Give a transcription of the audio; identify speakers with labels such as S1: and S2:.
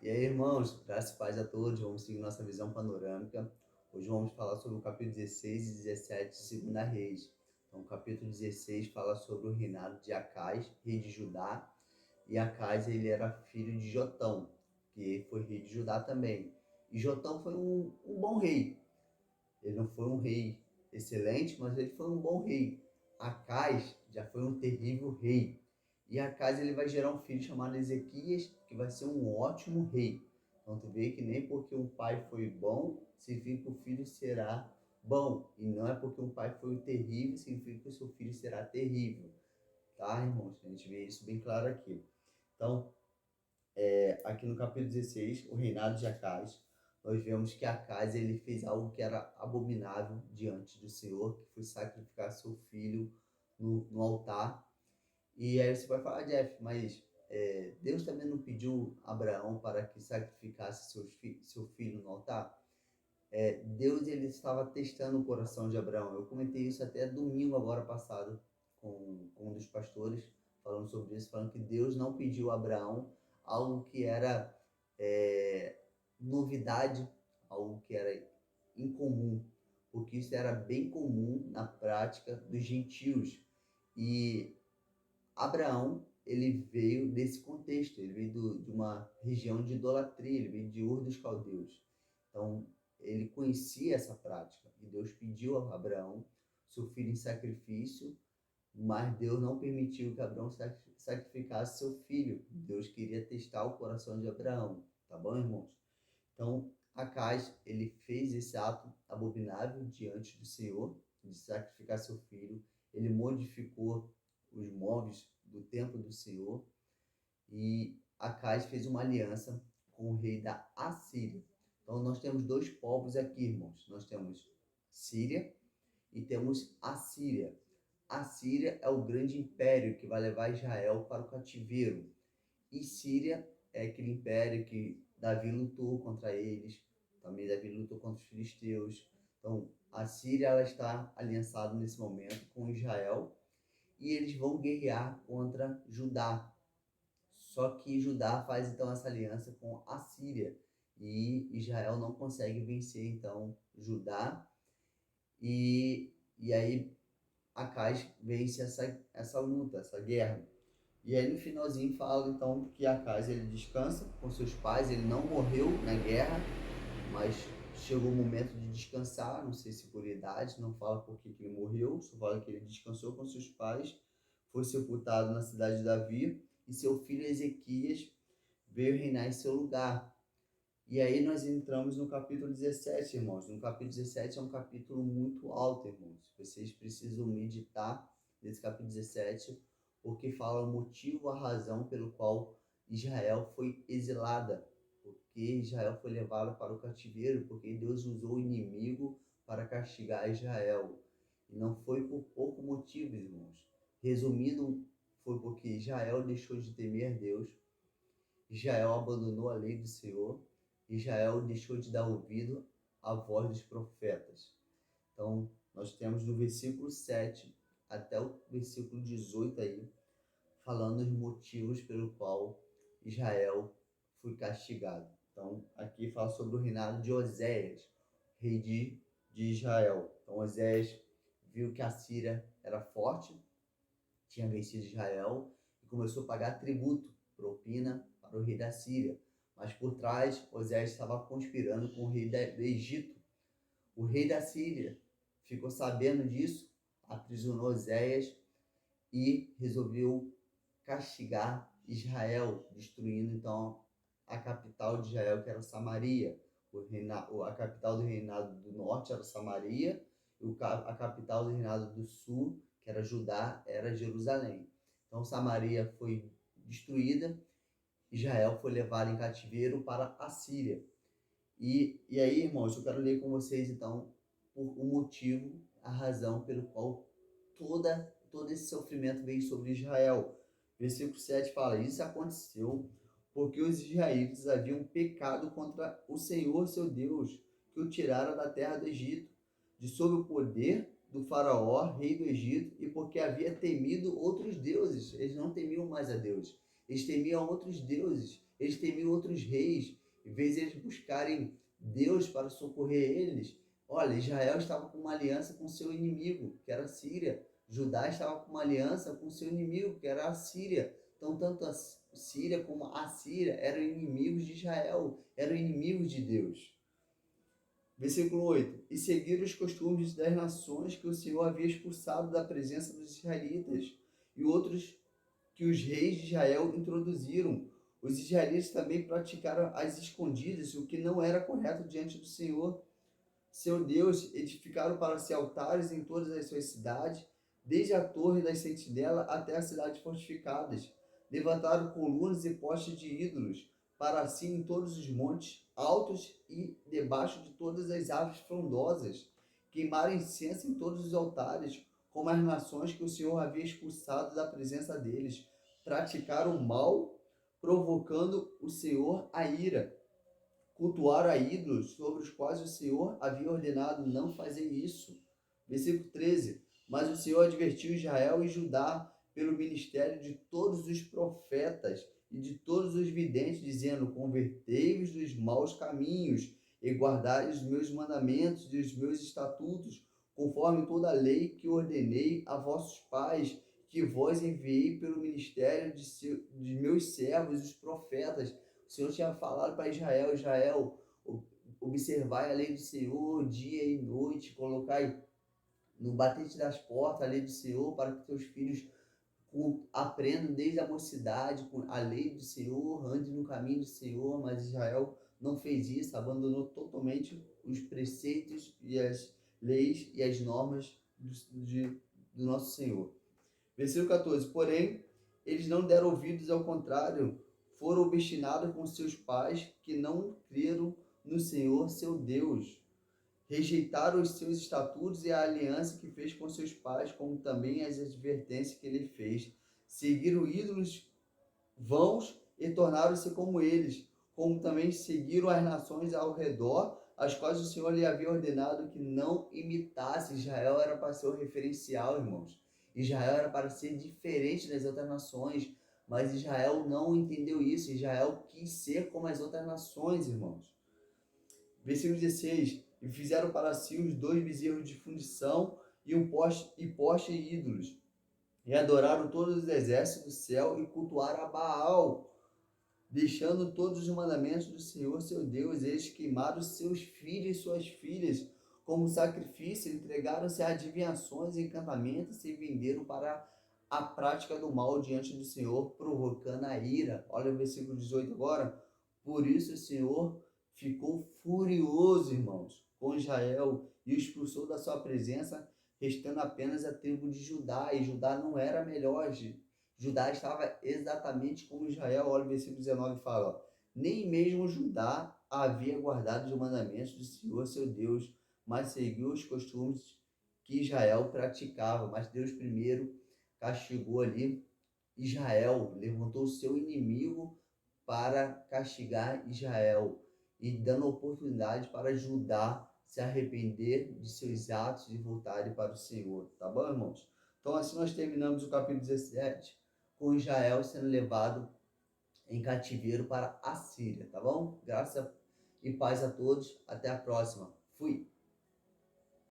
S1: E aí, irmãos, graças e paz a todos. Vamos seguir nossa visão panorâmica. Hoje vamos falar sobre o capítulo 16 e 17 de Segunda Reis. Então, o capítulo 16 fala sobre o reinado de Acais, rei de Judá. E Acais, ele era filho de Jotão, que foi rei de Judá também. E Jotão foi um bom rei. Ele não foi um rei excelente, mas ele foi um bom rei. Acais já foi um terrível rei. E Acais ele vai gerar um filho chamado Ezequias, que vai ser um ótimo rei. Então tu vê que nem porque um pai foi bom, significa que o filho será bom. E não é porque um pai foi terrível, significa que o seu filho será terrível. Tá, irmãos? A gente vê isso bem claro aqui. Então, aqui no capítulo 16, o reinado de Acais, nós vemos que Acais ele fez algo que era abominável diante do Senhor, que foi sacrificar seu filho no altar. E aí você vai falar, Jeff, mas Deus também não pediu Abraão para que sacrificasse seu filho no altar? Deus ele estava testando o coração de Abraão. Eu comentei isso até domingo agora passado com um dos pastores, falando sobre isso, falando que Deus não pediu a Abraão algo que era é, novidade, algo que era incomum, porque isso era bem comum na prática dos gentios. E Abraão, ele veio desse contexto, ele veio de uma região de idolatria, ele veio de Ur dos Caldeus. Então, ele conhecia essa prática e Deus pediu a Abraão seu filho em sacrifício, mas Deus não permitiu que Abraão sacrificasse seu filho. Deus queria testar o coração de Abraão, tá bom, irmãos? Então, Acais, ele fez esse ato abominável diante do Senhor, de sacrificar seu filho. Ele modificou os móveis do templo do Senhor e Acais fez uma aliança com o rei da Assíria. Então, nós temos dois povos aqui, irmãos. Nós temos Síria e temos Assíria. A Síria é o grande império que vai levar Israel para o cativeiro. E Síria é aquele império que Davi lutou contra eles, também Davi lutou contra os filisteus. Então, a Síria ela está aliançada nesse momento com Israel e eles vão guerrear contra Judá. Só que Judá faz então essa aliança com a Síria e Israel não consegue vencer então Judá e aí Acais vence essa luta, essa guerra. E aí no finalzinho fala então que Acais ele descansa com seus pais, ele não morreu na guerra, mas chegou o momento de descansar, não sei se por idade, não fala por que ele morreu, só fala que ele descansou com seus pais, foi sepultado na cidade de Davi e seu filho Ezequias veio reinar em seu lugar. E aí nós entramos no capítulo 17, irmãos. No capítulo 17 é um capítulo muito alto, irmãos. Vocês precisam meditar nesse capítulo 17, porque fala o motivo, a razão pelo qual Israel foi exilada. Porque Israel foi levado para o cativeiro, porque Deus usou o inimigo para castigar Israel. E não foi por pouco motivo, irmãos. Resumindo, foi porque Israel deixou de temer Deus, Israel abandonou a lei do Senhor, Israel deixou de dar ouvido à voz dos profetas. Então, nós temos do versículo 7 até o versículo 18 aí, falando os motivos pelo qual Israel foi castigado. Então, aqui fala sobre o reinado de Oséias, rei de Israel. Então, Oséias viu que a Síria era forte, tinha vencido Israel e começou a pagar tributo, propina para o rei da Síria. Mas por trás, Oséias estava conspirando com o rei do Egito. O rei da Síria ficou sabendo disso, aprisionou Oséias e resolveu castigar Israel, destruindo então a capital de Israel, que era Samaria. A capital do reinado do norte era Samaria, e a capital do reinado do sul, que era Judá, era Jerusalém. Então Samaria foi destruída, Israel foi levado em cativeiro para a Síria. E aí, irmãos, eu quero ler com vocês então o motivo, a razão pelo qual todo esse sofrimento veio sobre Israel. Versículo 7 fala: Isso aconteceu porque os israelitas haviam pecado contra o Senhor seu Deus, que o tirara da terra do Egito, de sob o poder do faraó, rei do Egito, e porque havia temido outros deuses. Eles não temiam mais a Deus, eles temiam outros deuses Eles temiam outros reis, em vez de eles buscarem Deus para socorrer eles. Olha, Israel estava com uma aliança com seu inimigo, que era a Síria. Judá estava com uma aliança com seu inimigo, que era a Síria. Então, tanto a Síria como a Síria eram inimigos de Israel, eram inimigos de Deus. Versículo 8. E seguiram os costumes das nações que o Senhor havia expulsado da presença dos israelitas, e outros que os reis de Israel introduziram. Os israelitas também praticaram as escondidas, o que não era correto diante do Senhor, seu Deus. Edificaram para si altares em todas as suas cidades, desde a torre das sentinelas até as cidades fortificadas. Levantaram colunas e postes de ídolos para si em todos os montes altos e debaixo de todas as árvores frondosas. Queimaram incenso em todos os altares, como as nações que o Senhor havia expulsado da presença deles. Praticaram o mal, provocando o Senhor a ira. Cultuaram a ídolos sobre os quais o Senhor havia ordenado não fazer isso. Versículo 13. Mas o Senhor advertiu Israel e Judá pelo ministério de todos os profetas e de todos os videntes, dizendo: convertei-vos dos maus caminhos e guardai os meus mandamentos e os meus estatutos, conforme toda a lei que ordenei a vossos pais, que vós enviei pelo ministério de meus servos, os profetas. O Senhor tinha falado para Israel: Israel, observai a lei do Senhor dia e noite, colocai no batente das portas a lei do Senhor, para que teus filhos aprendam desde a mocidade com a lei do Senhor, andem no caminho do Senhor. Mas Israel não fez isso, abandonou totalmente os preceitos e as leis e as normas do nosso Senhor. Versículo 14. Porém, eles não deram ouvidos, ao contrário, foram obstinados com seus pais, que não creram no Senhor, seu Deus. Rejeitaram os seus estatutos e a aliança que fez com seus pais, como também as advertências que ele fez. Seguiram ídolos vãos e tornaram-se como eles, como também seguiram as nações ao redor, as quais o Senhor lhe havia ordenado que não imitasse. Israel era para ser o referencial, irmãos. Israel era para ser diferente das outras nações, mas Israel não entendeu isso. Israel quis ser como as outras nações, irmãos. Versículo 16. E fizeram para si os 2 bezerros de fundição e poste e ídolos, e adoraram todos os exércitos do céu e cultuaram a Baal, deixando todos os mandamentos do Senhor seu Deus. Eles queimaram seus filhos e suas filhas como sacrifício, entregaram-se a adivinhações e encantamentos, e se venderam para a prática do mal diante do Senhor, provocando a ira. Olha o versículo 18 agora. Por isso o Senhor ficou furioso, irmãos, com Israel, e o expulsou da sua presença, restando apenas a tribo de Judá. E Judá não era melhor. Judá estava exatamente como Israel. Olha o versículo 19, fala: ó, nem mesmo Judá havia guardado os mandamentos do Senhor seu Deus, mas seguiu os costumes que Israel praticava. Mas Deus primeiro castigou ali Israel, levantou o seu inimigo para castigar Israel, e dando oportunidade para Judá se arrepender de seus atos e voltarem para o Senhor. Tá bom, irmãos? Então assim nós terminamos o capítulo 17, com Israel sendo levado em cativeiro para a Síria, tá bom? Graça e paz a todos. Até a próxima. Fui!